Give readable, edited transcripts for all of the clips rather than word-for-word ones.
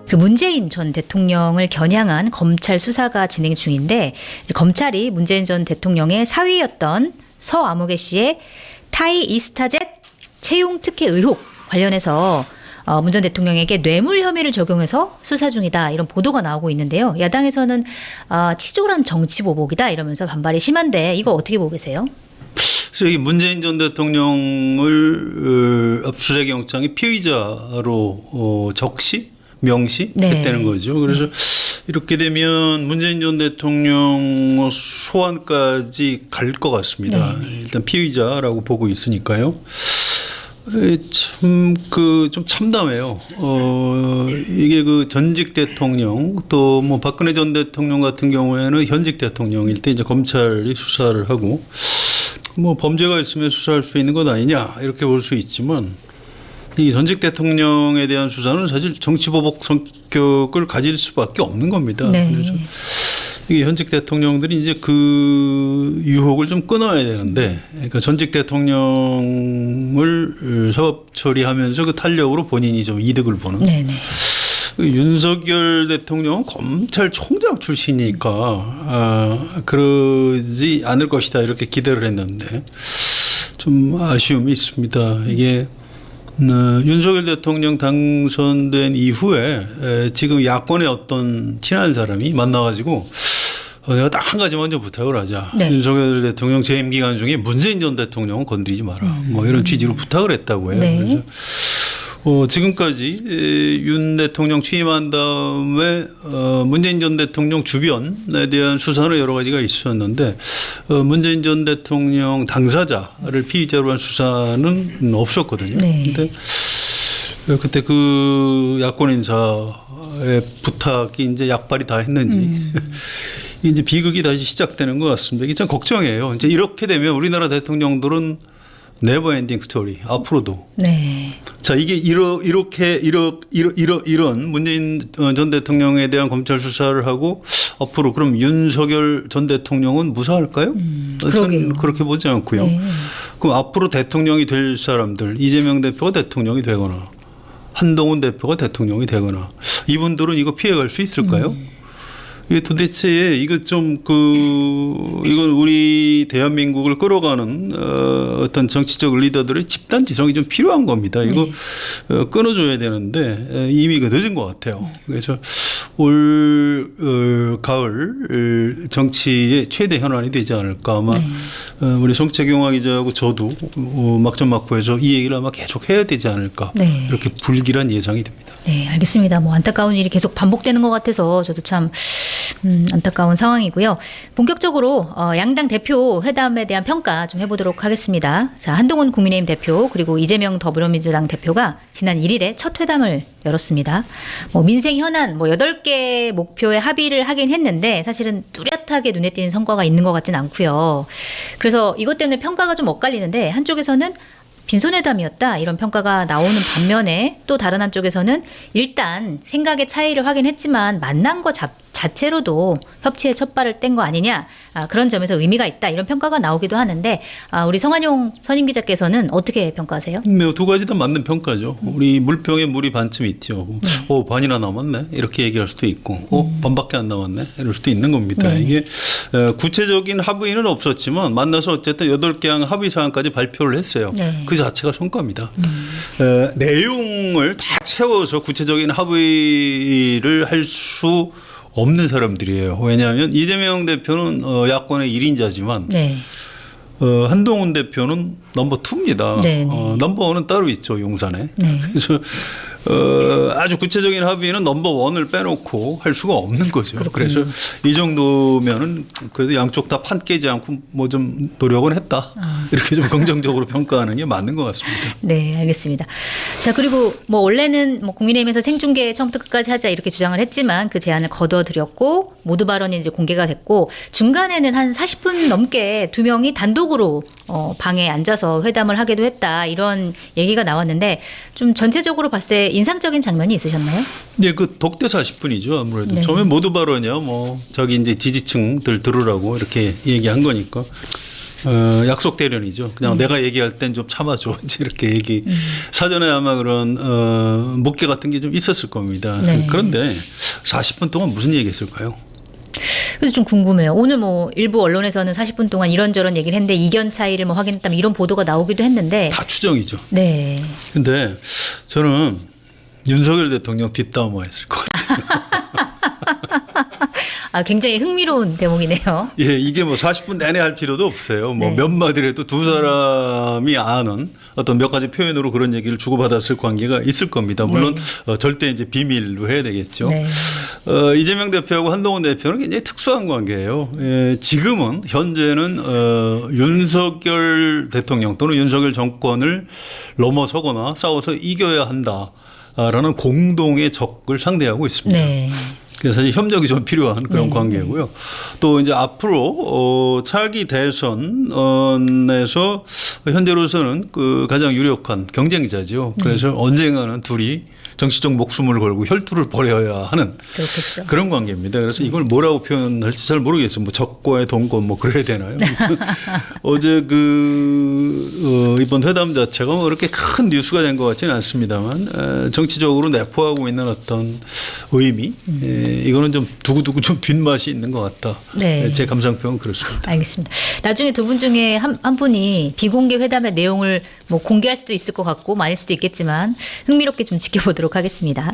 그 문재인 전 대통령을 겨냥한 검찰 수사가 진행 중인데 이제 검찰이 문재인 전 대통령의 사위였던 서아무개 씨의 타이 이스타젯 채용 특혜 의혹 관련해서 문 전 대통령에게 뇌물 혐의를 적용해서 수사 중이다 이런 보도가 나오고 있는데요. 야당에서는 치졸한 정치 보복이다 이러면서 반발이 심한데 이거 어떻게 보고 계세요? 그래서 이 문재인 전 대통령을 압수수색 영장의 피의자로 적시, 명시했다는 거죠. 그래서 이렇게 되면 문재인 전 대통령 소환까지 갈 것 같습니다. 일단 피의자라고 보고 있으니까요. 참 좀 참담해요. 이게 그 전직 대통령 또 뭐 박근혜 전 대통령 같은 경우에는 현직 대통령일 때 이제 검찰이 수사를 하고 뭐 범죄가 있으면 수사할 수 있는 것 아니냐 이렇게 볼 수 있지만 이 전직 대통령에 대한 수사는 사실 정치보복 성격을 가질 수밖에 없는 겁니다. 네. 그래서 이게 현직 대통령들이 이제 그 유혹을 좀 끊어야 되는데, 그러니까 전직 대통령을 사법 처리하면서 그 탄력으로 본인이 좀 이득을 보는. 네네. 윤석열 대통령은 검찰총장 출신이니까 그러지 않을 것이다 이렇게 기대를 했는데 좀 아쉬움이 있습니다. 이게 윤석열 대통령 당선된 이후에 지금 야권의 어떤 친한 사람이 만나가지고 내가 딱 한 가지 먼저 부탁을 하자. 네. 윤석열 대통령 재임 기간 중에 문재인 전 대통령은 건드리지 마라. 뭐 이런 취지로 부탁을 했다고 해요. 네. 그래서 지금까지 윤 대통령 취임한 다음에 문재인 전 대통령 주변에 대한 수사는 여러 가지가 있었는데 문재인 전 대통령 당사자를 피의자로 한 수사는 없었거든요. 네. 근데 그때 그 야권 인사의 부탁이 이제 약발이 다 했는지 이제 비극이 다시 시작되는 것 같습니다. 이게 참 걱정이에요. 이제 이렇게 되면 우리나라 대통령들은 네버 엔딩 스토리 앞으로도. 네. 자, 이게 이런 문재인 전 대통령에 대한 검찰 수사를 하고 앞으로 그럼 윤석열 전 대통령은 무사할까요? 저는 그렇게 보지 않고요. 네. 그럼 앞으로 대통령이 될 사람들 이재명 대표가 대통령이 되거나 한동훈 대표가 대통령이 되거나 이분들은 이거 피해갈 수 있을까요? 이게 도대체 이거 좀 이건 우리 대한민국을 끌어가는 어떤 정치적 리더들의 집단 지성이 좀 필요한 겁니다. 이거 끊어줘야 되는데 이미 늦은 것 같아요. 그래서 올 가을 정치의 최대 현안이 되지 않을까 아마 우리 송채경화 기자하고 저도 막전막부에서 이 얘기를 아마 계속 해야 되지 않을까 이렇게 불길한 예상이 됩니다. 네, 알겠습니다. 뭐 안타까운 일이 계속 반복되는 것 같아서 저도 참 안타까운 상황이고요. 본격적으로 양당 대표 회담에 대한 평가 좀 해보도록 하겠습니다. 자, 한동훈 국민의힘 대표 그리고 이재명 더불어민주당 대표가 지난 1일에 첫 회담을 열었습니다. 뭐 민생 현안 8개 목표에 합의를 하긴 했는데 사실은 뚜렷하게 눈에 띄는 성과가 있는 것 같진 않고요. 그래서 이것 때문에 평가가 좀 엇갈리는데 한쪽에서는 빈손회담이었다 이런 평가가 나오는 반면에 또 다른 한쪽에서는 일단 생각의 차이를 확인했지만 만난 것 자체로도 협치의 첫 발을 뗀 거 아니냐 그런 점에서 의미가 있다 이런 평가가 나오기도 하는데 우리 성한용 선임기자께서는 어떻게 평가하세요? 두 가지 다 맞는 평가죠. 우리 물병에 물이 반쯤 있죠. 반이나 남았네 이렇게 얘기할 수도 있고 반밖에 안 남았네 이럴 수도 있는 겁니다. 이게 구체적인 합의는 없었지만 만나서 어쨌든 8개항 합의 사항까지 발표를 했어요. 그 자체가 성과입니다. 내용을 다 채워서 구체적인 합의를 할 수 없는 사람들이에요. 왜냐하면 이재명 대표는 야권의 1인자지만 한동훈 대표는 넘버 2입니다. 넘버 1은 따로 있죠. 용산에. 그래서 아주 구체적인 합의는 넘버 1을 빼놓고 할 수가 없는 거죠. 그렇군요. 그래서 이 정도면은 그래도 양쪽 다 판 깨지 않고 뭐 좀 노력은 했다. 이렇게 좀 긍정적으로 평가하는 게 맞는 것 같습니다. 네, 알겠습니다. 자, 그리고 뭐 원래는 국민의힘에서 생중계 처음부터 끝까지 하자 이렇게 주장을 했지만 그 제안을 거둬들였고 모두 발언이 이제 공개가 됐고 중간에는 한 40분 넘게 2명이 단독으로 방에 앉아서 회담을 하기도 했다 이런 얘기가 나왔는데 좀 전체적으로 봤을 때 인상적인 장면이 있으셨나요? 네, 그 독대 40분이죠. 아무래도 처음에 모두 발언이야. 뭐 저기 이제 지지층들 들으라고 이렇게 얘기한 거니까 약속 대련이죠. 그냥 내가 얘기할 땐 좀 참아줘. 이제 이렇게 얘기. 사전에 아마 그런 묵계 같은 게 좀 있었을 겁니다. 네. 그런데 40분 동안 무슨 얘기했을까요? 그래서 좀 궁금해요. 오늘 뭐 일부 언론에서는 40분 동안 이런저런 얘기를 했는데 이견 차이를 뭐 확인했다 이런 보도가 나오기도 했는데. 다 추정이죠. 네. 근데 저는 윤석열 대통령 뒷담화했을 것 같아요. 아, 굉장히 흥미로운 대목이네요. 예, 이게 뭐 40분 내내 할 필요도 없어요. 뭐 네. 몇 마디라도 두 사람이 아는 어떤 몇 가지 표현으로 그런 얘기를 주고받았을 관계가 있을 겁니다. 물론 절대 이제 비밀로 해야 되겠죠. 네. 이재명 대표하고 한동훈 대표는 굉장히 특수한 관계예요. 예, 지금은 현재는 윤석열 대통령 또는 윤석열 정권을 넘어서거나 싸워서 이겨야 한다라는 공동의 적을 상대하고 있습니다. 네. 그래서 사실 협력이 좀 필요한 그런 네. 관계고요. 또 이제 앞으로 차기 대선에서 현재로서는 그 가장 유력한 경쟁자죠. 그래서 언젠가는 둘이 정치적 목숨을 걸고 혈투를 벌여야 하는 그렇겠죠. 그런 관계입니다. 그래서 이걸 뭐라고 표현할지 잘 모르겠어요. 뭐 적과의 동거 뭐 그래야 되나요? 어제 이번 회담 자체가 뭐 그렇게 큰 뉴스가 된 것 같지는 않습니다만 정치적으로 내포하고 있는 어떤 의미 이거는 좀 두고두고 좀 뒷맛이 있는 것 같다. 네. 제 감상평은 그렇습니다. 알겠습니다. 나중에 두 분 중에 한 분이 비공개 회담의 내용을 뭐 공개할 수도 있을 것 같고 많을 수도 있겠지만 흥미롭게 좀 지켜보도록 하겠습니다.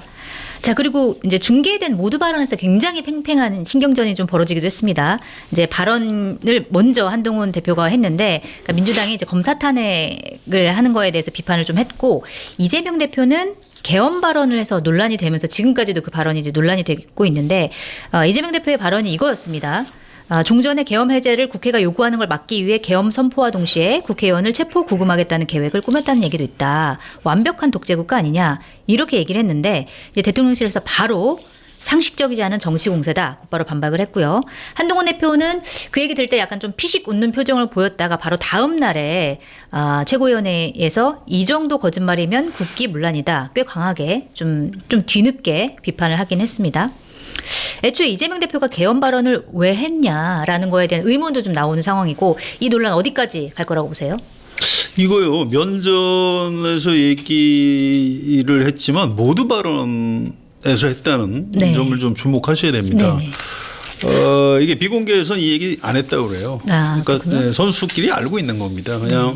자, 그리고 이제 중계된 모두 발언에서 굉장히 팽팽한 신경전이 좀 벌어지기도 했습니다. 이제 발언을 먼저 한동훈 대표가 했는데 그러니까 민주당이 이제 검사 탄핵을 하는 거에 대해서 비판을 좀 했고 이재명 대표는 개헌 발언을 해서 논란이 되면서 지금까지도 그 발언이 이제 논란이 되고 있는데 이재명 대표의 발언이 이거였습니다. 종전의 계엄 해제를 국회가 요구하는 걸 막기 위해 계엄 선포와 동시에 국회의원을 체포 구금하겠다는 계획을 꾸몄다는 얘기도 있다. 완벽한 독재국가 아니냐 이렇게 얘기를 했는데 이제 대통령실에서 바로 상식적이지 않은 정치 공세다 곧바로 반박을 했고요. 한동훈 대표는 그 얘기 들을 때 약간 좀 피식 웃는 표정을 보였다가 바로 다음 날에 최고위원회에서 이 정도 거짓말이면 국기 문란이다. 꽤 강하게 좀 뒤늦게 비판을 하긴 했습니다. 애초에 이재명 대표가 개헌 발언을 왜 했냐라는 거에 대한 의문도 좀 나오는 상황이고 이 논란 어디까지 갈 거라고 보세요? 이거요. 면전에서 얘기를 했지만 모두 발언에서 했다는 네. 점을 좀 주목하셔야 됩니다. 네네. 이게 비공개에서는 이 얘기 안 했다고 그래요. 그러니까 그렇군요. 선수끼리 알고 있는 겁니다. 그냥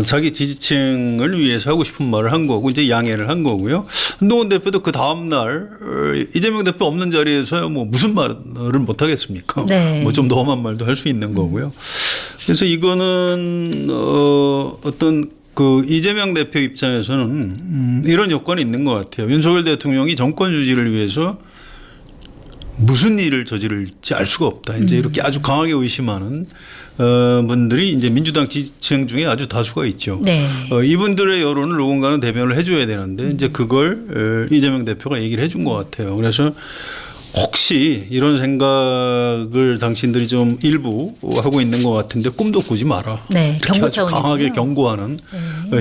자기 지지층을 위해서 하고 싶은 말을 한 거고 이제 양해를 한 거고요. 한동훈 대표도 그 다음 날 이재명 대표 없는 자리에서 뭐 무슨 말을 못 하겠습니까? 네. 뭐 좀 더 험한 말도 할 수 있는 거고요. 그래서 이거는 어떤 그 이재명 대표 입장에서는 이런 여건이 있는 것 같아요. 윤석열 대통령이 정권 유지를 위해서 무슨 일을 저지를지 알 수가 없다. 이제 이렇게 아주 강하게 의심하는 분들이 이제 민주당 지지층 중에 아주 다수가 있죠. 네. 이분들의 여론을 누군가는 대변을 해줘야 되는데 이제 그걸 이재명 대표가 얘기를 해준 것 같아요. 그래서 혹시 이런 생각을 당신들이 좀 일부 하고 있는 것 같은데 꿈도 꾸지 마라. 네, 이렇게 경고 아주 차원이군요. 강하게 경고하는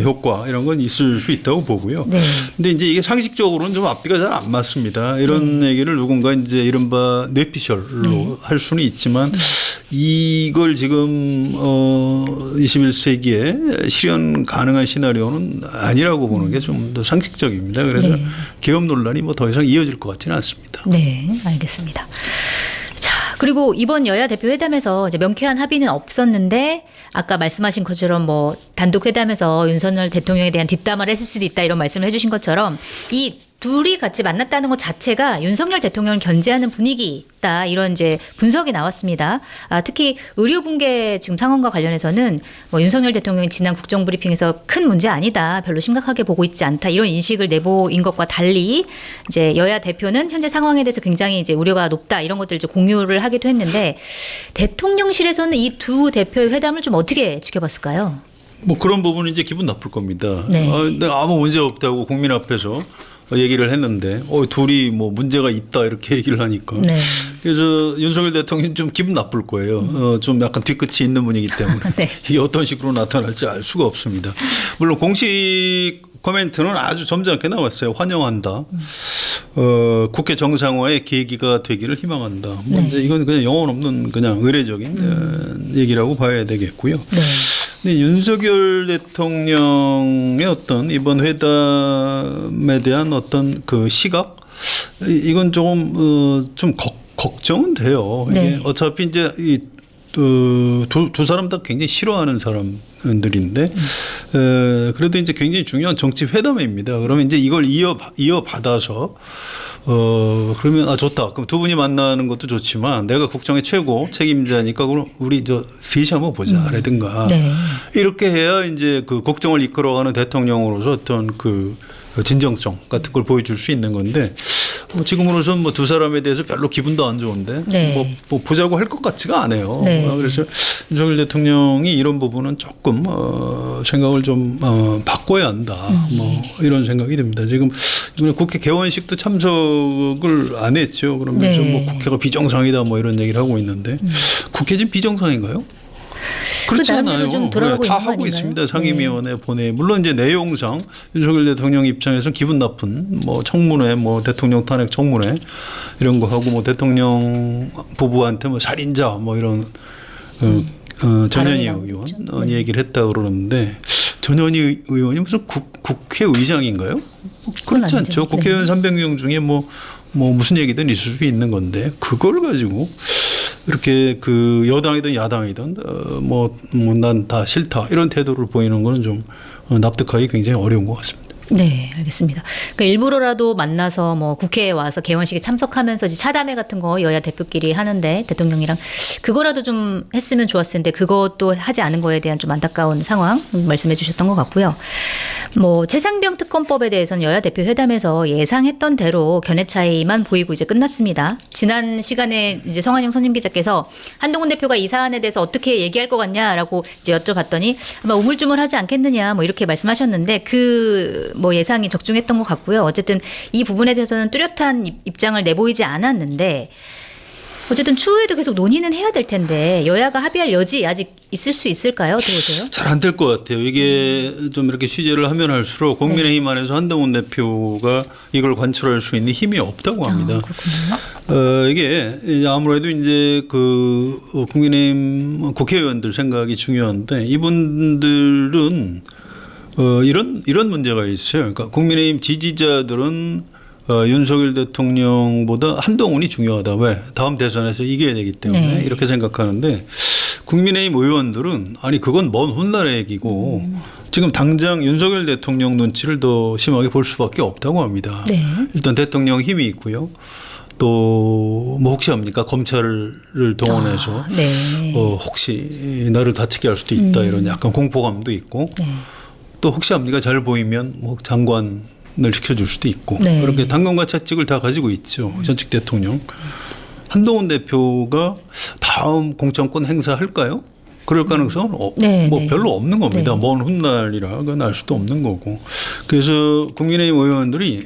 효과 이런 건 있을 수 있다고 보고요. 네. 근데 이제 이게 상식적으로는 좀 앞뒤가 잘 안 맞습니다. 이런 얘기를 누군가 이제 이른바 뇌피셜로 할 수는 있지만 이걸 지금 21세기에 실현 가능한 시나리오는 아니라고 보는 게 좀 더 상식적입니다. 그래서 네. 계엄 논란이 뭐 더 이상 이어질 것 같지는 않습니다. 네, 알겠습니다. 자, 그리고 이번 여야 대표 회담에서 이제 명쾌한 합의는 없었는데 아까 말씀하신 것처럼 뭐 단독 회담에서 윤석열 대통령에 대한 뒷담화를 했을 수도 있다 이런 말씀을 해주신 것처럼 이 둘이 같이 만났다는 것 자체가 윤석열 대통령을 견제하는 분위기다 이런 이제 분석이 나왔습니다. 특히 의료 붕괴 지금 상황과 관련해서는 뭐 윤석열 대통령이 지난 국정브리핑에서 큰 문제 아니다, 별로 심각하게 보고 있지 않다 이런 인식을 내보인 것과 달리 이제 여야 대표는 현재 상황에 대해서 굉장히 이제 우려가 높다 이런 것들을 이제 공유를 하기도 했는데 대통령실에서는 이 두 대표의 회담을 좀 어떻게 지켜봤을까요? 뭐 그런 부분은 이제 기분 나쁠 겁니다. 네. 내가 아무 문제 없다고 국민 앞에서 얘기를 했는데 둘이 뭐 문제가 있다 이렇게 얘기를 하니까 네. 그래서 윤석열 대통령 좀 기분 나쁠 거예요. 좀 약간 뒤끝이 있는 분이기 때문에 네. 이게 어떤 식으로 나타날지 알 수가 없습니다. 물론 공식 코멘트는 아주 점잖게 나왔어요. 환영한다. 국회 정상화의 계기가 되기를 희망한다. 뭐 네. 이제 이건 그냥 영혼 없는 그냥 의례적인 얘기라고 봐야 되겠고요. 네. 근데 윤석열 대통령의 어떤 이번 회담에 대한 어떤 그 시각 이건 조금 좀 걱정은 돼요. 이게 네. 어차피 이제 두 사람 다 굉장히 싫어하는 사람들인데 그래도 이제 굉장히 중요한 정치 회담입니다. 그러면 이제 이걸 이어받아서 그러면 좋다. 그럼 두 분이 만나는 것도 좋지만 내가 국정의 최고 책임자니까 그럼 우리 셋이 한번 보자라든가 네. 이렇게 해야 이제 그 국정을 이끌어가는 대통령으로서 어떤 그 진정성 같은 걸 보여줄 수 있는 건데 지금으로선 뭐 두 사람에 대해서 별로 기분도 안 좋은데 네. 뭐 보자고 할 것 같지가 않아요. 네. 그래서 윤석열 대통령이 이런 부분은 조금 생각을 좀 바꿔야 한다. 뭐 이런 생각이 듭니다. 지금 이번에 국회 개원식도 참석을 안 했죠. 그러면서 네. 뭐 국회가 비정상이다 뭐 이런 얘기를 하고 있는데 국회 지금 비정상인가요? 그렇지 나름대로 않아요. 좀 돌아가고 다 있는 거 하고 아닌가요? 있습니다. 상임위원회 보내. 물론 이제 내용상 윤석열 대통령 입장에서 기분 나쁜 뭐 청문회, 뭐 대통령 탄핵 청문회 이런 거 하고 뭐 대통령 부부한테 뭐 살인자 뭐 이런 전현희 의원 얘기를 했다 그러는데 전현희 의원이 무슨 국회의장인가요? 그렇지 않죠. 아니죠. 국회의원 300명 중에 뭐 무슨 얘기든 있을 수 있는 건데 그걸 가지고 이렇게 그 여당이든 야당이든 뭐 난 다 싫다 이런 태도를 보이는 거는 좀 납득하기 굉장히 어려운 것 같습니다. 네, 알겠습니다. 그러니까 일부러라도 만나서 뭐 국회에 와서 개원식에 참석하면서 이제 차담회 같은 거 여야 대표끼리 하는데 대통령이랑 그거라도 좀 했으면 좋았을 텐데 그것도 하지 않은 거에 대한 좀 안타까운 상황 말씀해 주셨던 것 같고요. 뭐 최상병 특검법에 대해서는 여야 대표 회담에서 예상했던 대로 견해 차이만 보이고 이제 끝났습니다. 지난 시간에 이제 성한용 선임 기자께서 한동훈 대표가 이 사안에 대해서 어떻게 얘기할 것 같냐라고 이제 여쭤봤더니 아마 우물쭈물하지 않겠느냐 뭐 이렇게 말씀하셨는데 그 뭐 예상이 적중했던 것 같고요. 어쨌든 이 부분에 대해서는 뚜렷한 입장을 내보이지 않았는데 어쨌든 추후에도 계속 논의는 해야 될 텐데 여야가 합의할 여지 아직 있을 수 있을까요? 어떻게 보세요? 잘 안 될 것 같아요. 이게 좀 이렇게 취재를 하면 할수록 국민의힘 안에서 한동훈 대표가 이걸 관철할 수 있는 힘이 없다고 합니다. 그렇군요. 이게 이제 아무래도 이제 그 국민의힘 국회의원들 생각이 중요한데 이분들은 이런 문제가 있어요. 그러니까 국민의힘 지지자들은 윤석열 대통령보다 한동훈이 중요하다. 왜? 다음 대선에서 이겨야 되기 때문에 네. 이렇게 생각하는데 국민의힘 의원들은 아니 그건 먼 훗날의 얘기고 지금 당장 윤석열 대통령 눈치를 더 심하게 볼 수밖에 없다고 합니다. 네. 일단 대통령 힘이 있고요. 또 뭐 혹시 합니까? 검찰을 동원해서 네. 혹시 나를 다치게 할 수도 있다 이런 약간 공포감도 있고 네. 또 혹시 합니까? 잘 보이면 뭐 장관을 시켜줄 수도 있고 네. 그렇게 당권과 채찍을 다 가지고 있죠. 전직 대통령. 한동훈 대표가 다음 공천권 행사할까요? 그럴 가능성은 네, 뭐 네. 별로 없는 겁니다. 네. 먼 훗날이라 그건 알 수도 없는 거고. 그래서 국민의힘 의원들이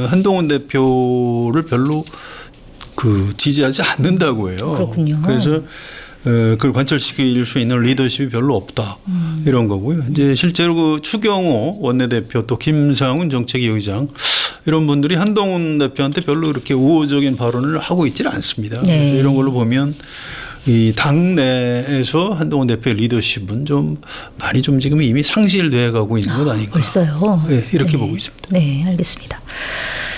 한동훈 대표를 별로 그 지지하지 않는다고 해요. 그렇군요. 그래서 그걸 관철시킬 수 있는 리더십이 별로 없다 이런 거고요. 이제 실제로 그 추경호 원내대표 또 김상훈 정책위 의장 이런 분들이 한동훈 대표한테 별로 그렇게 우호적인 발언을 하고 있지는 않습니다. 네. 그래서 이런 걸로 보면 이 당내에서 한동훈 대표의 리더십은 좀 많이 좀 지금 이미 상실돼 가고 있는 것 아닌가. 벌써요. 네, 이렇게 네. 보고 있습니다. 네, 알겠습니다.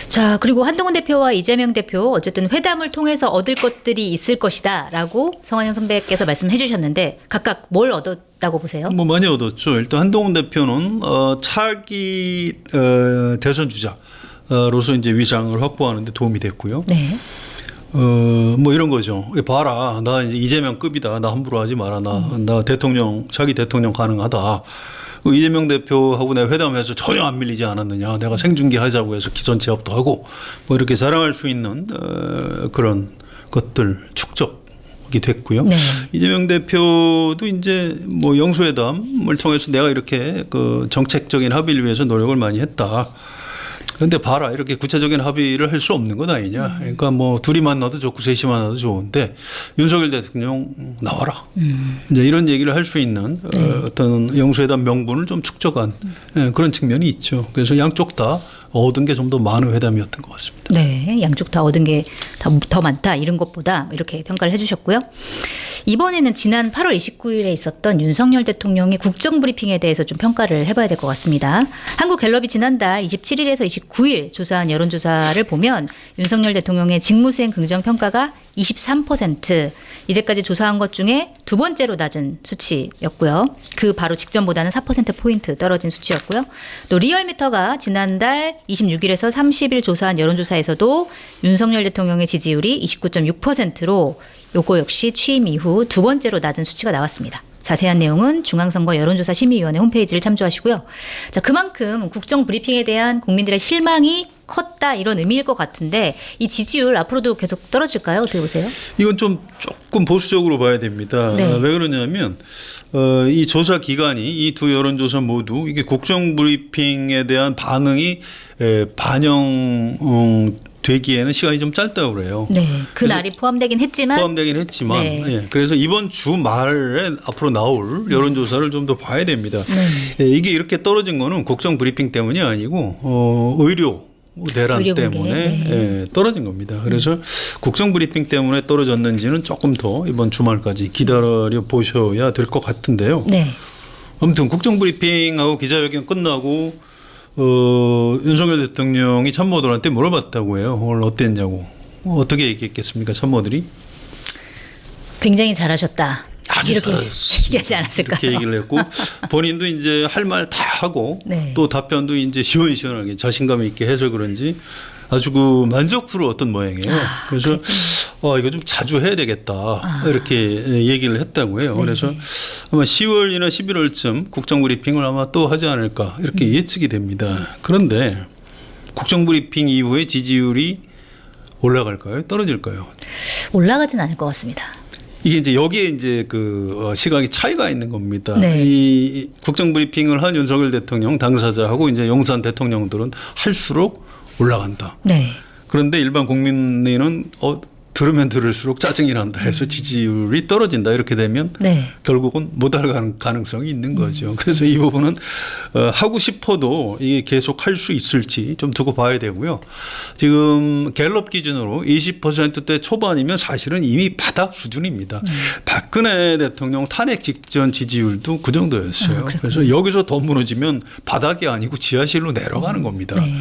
자, 그리고 한동훈 대표와 이재명 대표 어쨌든 회담을 통해서 얻을 것들이 있을 것이다라고 성한영 선배께서 말씀해 주셨는데 각각 뭘 얻었다고 보세요? 뭐 많이 얻었죠. 일단 한동훈 대표는 차기 대선 주자로서 이제 위상을 확보하는 데 도움이 됐고요. 네. 뭐 이런 거죠. 봐라, 나 이제 이재명급이다. 나 함부로 하지 마라. 나 대통령, 차기 대통령 가능하다. 이재명 대표하고 내가 회담해서 전혀 안 밀리지 않았느냐. 내가 생중계 하자고 해서 기선 제압도 하고 뭐 이렇게 자랑할 수 있는 그런 것들 축적이 됐고요. 네. 이재명 대표도 이제 뭐 영수회담을 통해서 내가 이렇게 그 정책적인 합의를 위해서 노력을 많이 했다. 그런데 봐라 이렇게 구체적인 합의를 할 수 없는 것 아니냐. 그러니까 뭐 둘이 만나도 좋고 셋이 만나도 좋은데 윤석열 대통령 나와라. 이제 이런 얘기를 할 수 있는 어떤 영수회담 명분을 좀 축적한 그런 측면이 있죠. 그래서 양쪽 다 얻은 게 좀 더 많은 회담이었던 것 같습니다. 네, 양쪽 다 얻은 게 더 많다 이런 것보다 이렇게 평가를 해주셨고요. 이번에는 지난 8월 29일에 있었던 윤석열 대통령의 국정브리핑에 대해서 좀 평가를 해봐야 될 것 같습니다. 한국갤럽이 지난달 27일에서 29일 조사한 여론조사를 보면 윤석열 대통령의 직무수행 긍정평가가 23%, 이제까지 조사한 것 중에 두 번째로 낮은 수치였고요. 그 바로 직전보다는 4%포인트 떨어진 수치였고요. 또 리얼미터가 지난달 26일에서 30일 조사한 여론조사에서도 윤석열 대통령의 지지율이 29.6%로 요거 역시 취임 이후 두 번째로 낮은 수치가 나왔습니다. 자세한 내용은 중앙선거 여론조사 심의위원회 홈페이지를 참조하시고요. 자, 그만큼 국정 브리핑에 대한 국민들의 실망이 컸다 이런 의미일 것 같은데 이 지지율 앞으로도 계속 떨어질까요? 어떻게 보세요? 이건 좀 조금 보수적으로 봐야 됩니다. 네. 왜 그러냐면 이 조사 기간이 이 두 여론조사 모두 이게 국정 브리핑에 대한 반응이 반영 되기에는 시간이 좀 짧다고 그래요. 네, 그 날이 포함되긴 했지만 네. 예, 그래서 이번 주 말에 앞으로 나올 여론조사를 좀 더 봐야 됩니다. 예, 이게 이렇게 떨어진 거는 국정 브리핑 때문이 아니고 의료 내란 의료 공개, 때문에 예, 떨어진 겁니다. 그래서 국정 브리핑 때문에 떨어졌는지는 조금 더 이번 주말까지 기다려 보셔야 될 것 같은데요. 네. 아무튼 국정 브리핑하고 기자회견 끝나고 윤석열 대통령이 참모들한테 물어봤다고 해요. 오늘 어땠냐고. 어떻게 얘기했겠습니까, 참모들이? 굉장히 잘하셨다. 아주 이렇게 잘하셨습니다. 얘기하지 않았을까요? 이렇게 얘기를 했고 본인도 이제 할 말 다 하고 네. 또 답변도 이제 시원시원하게 자신감 있게 해서 그런지 아주 그 만족스러웠던 모양이에요. 그래서 이거 좀 자주 해야 되겠다 이렇게 얘기를 했다고 해요. 그래서 아마 10월이나 11월쯤 국정 브리핑을 아마 또 하지 않을까 이렇게 예측이 됩니다. 그런데 국정 브리핑 이후에 지지율이 올라갈까요? 떨어질까요? 올라가진 않을 것 같습니다. 이게 이제 여기에 이제 그 시각이 차이가 있는 겁니다. 네. 이 국정 브리핑을 한 윤석열 대통령 당사자하고 이제 용산 대통령들은 할수록 올라간다. 네. 그런데 일반 국민은 들으면 들을수록 짜증이 난다 해서 지지율이 떨어진다 이렇게 되면 네. 결국은 못할 가능성이 있는 거죠. 그래서 이 부분은 하고 싶어도 이게 계속 할 수 있을지 좀 두고 봐야 되고요. 지금 갤럽 기준으로 20%대 초반이면 사실은 이미 바닥 수준입니다. 박근혜 대통령 탄핵 직전 지지율도 그 정도였어요. 그래서 여기서 더 무너지면 바닥이 아니고 지하실로 내려가는 겁니다. 네.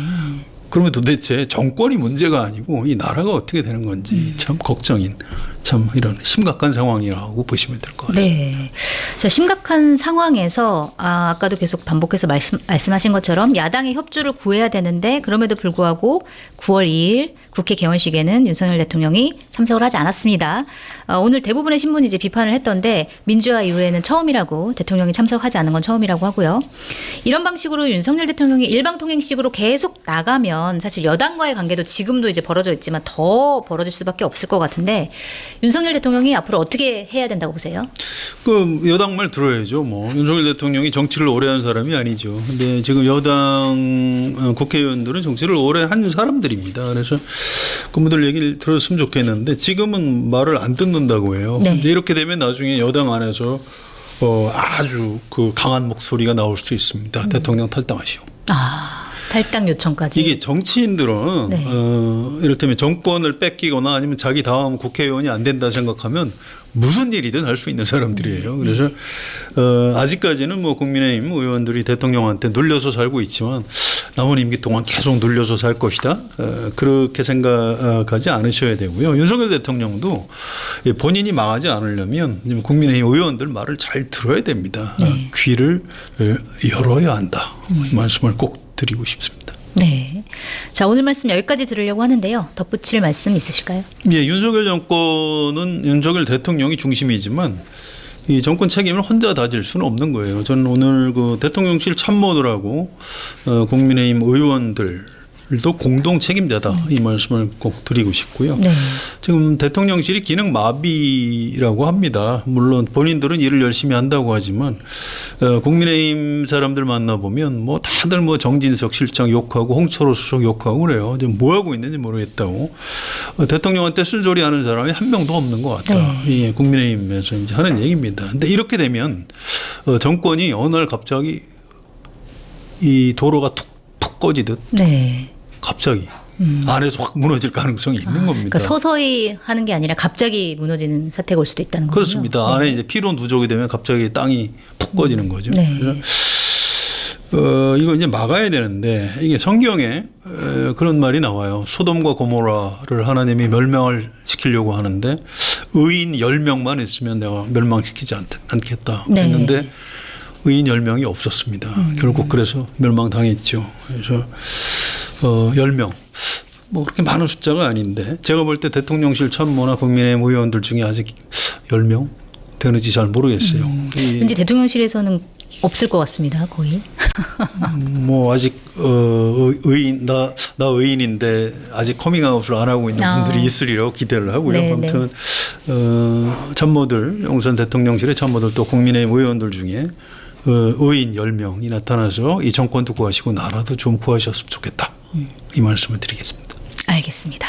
그러면 도대체 정권이 문제가 아니고 이 나라가 어떻게 되는 건지 참 걱정인 참 이런 심각한 상황이라고 보시면 될 것 같습니다. 네. 자, 심각한 상황에서 아까도 계속 반복해서 말씀하신 것처럼 야당의 협조를 구해야 되는데 그럼에도 불구하고 9월 2일 국회 개원식에는 윤석열 대통령이 참석을 하지 않았습니다. 오늘 대부분의 신문이 이제 비판을 했던데 민주화 이후에는 처음이라고 대통령이 참석하지 않은 건 처음이라고 하고요. 이런 방식으로 윤석열 대통령이 일방통행식으로 계속 나가면 사실 여당과의 관계도 지금도 이제 벌어져 있지만 더 벌어질 수밖에 없을 것 같은데 윤석열 대통령이 앞으로 어떻게 해야 된다고 보세요? 그 여당 말 들어야죠. 뭐 윤석열 대통령이 정치를 오래 한 사람이 아니죠. 근데 지금 여당 국회의원들은 정치를 오래 한 사람들입니다. 그래서 그분들 얘기를 들었으면 좋겠는데 지금은 말을 안 듣는다고 해요. 네. 이제 이렇게 되면 나중에 여당 안에서 아주 그 강한 목소리가 나올 수 있습니다. 대통령 탈당하시오. 탈당 요청까지. 이게 정치인들은 네. 이를테면 정권을 뺏기거나 아니면 자기 다음 국회의원이 안 된다 생각하면 무슨 일이든 할 수 있는 사람들이에요. 그래서 아직까지는 뭐 국민의힘 의원들이 대통령한테 눌려서 살고 있지만 남은 임기 동안 계속 눌려서 살 것이다. 그렇게 생각하지 않으셔야 되고요. 윤석열 대통령도 본인이 망하지 않으려면 국민의힘 의원들 말을 잘 들어야 됩니다. 네. 귀를 열어야 한다. 말씀을 꼭 드리고 싶습니다. 네. 자, 오늘 말씀 여기까지 들으려고 하는데요. 덧붙일 말씀 있으실까요? 예, 윤석열 정권은 윤석열 대통령이 중심이지만 이 정권 책임을 혼자 다질 수는 없는 거예요. 저는 오늘 그 대통령실 참모들하고 국민의힘 의원들 도 공동 책임자다 이 말씀을 꼭 드리고 싶고요. 네. 지금 대통령실이 기능 마비라고 합니다. 물론 본인들은 일을 열심히 한다고 하지만 국민의힘 사람들 만나보면 뭐 다들 뭐 정진석 실장 욕하고 홍철호 수석 욕하고 그래요. 지금 뭐 하고 있는지 모르겠다고. 대통령한테 쓴소리하는 사람이 한 명도 없는 것 같다. 네. 예, 국민의힘에서 이제 하는 얘기입니다. 근데 이렇게 되면 정권이 어느 날 갑자기 이 도로가 툭 꺼지듯 네. 갑자기 안에서 확 무너질 가능성이 있는 겁니다. 그러니까 서서히 하는 게 아니라 갑자기 무너지는 사태가 올 수도 있다는 거죠. 그렇습니다. 네. 안에 이제 피로 누적이 되면 갑자기 땅이 푹 꺼지는 거죠. 네. 그래서 이거 이제 막아야 되는데 이게 성경에 그런 말이 나와요. 소돔과 고모라를 하나님이 멸망을 시키려고 하는데 의인 10명만 있으면 내가 멸망시키지 않겠다 네. 했는데 의인 10명이 없었습니다. 결국 그래서 멸망당했죠. 그래서 10명. 뭐 그렇게 많은 숫자가 아닌데 제가 볼 때 대통령실 참모나 국민의힘 의원들 중에 아직 10명 되는지 잘 모르겠어요. 왠지 대통령실에서는 없을 것 같습니다. 거의. 뭐 아직 의인 나 의인인데 아직 커밍아웃을 안 하고 있는 분들이 있으리라고 기대를 하고요. 네, 아무튼 참모들 용산 대통령실의 참모들 또 국민의힘 의원들 중에 의인 10명이 나타나서 이 정권도 구하시고 나라도 좀 구하셨으면 좋겠다. 이 말씀을 드리겠습니다. 알겠습니다.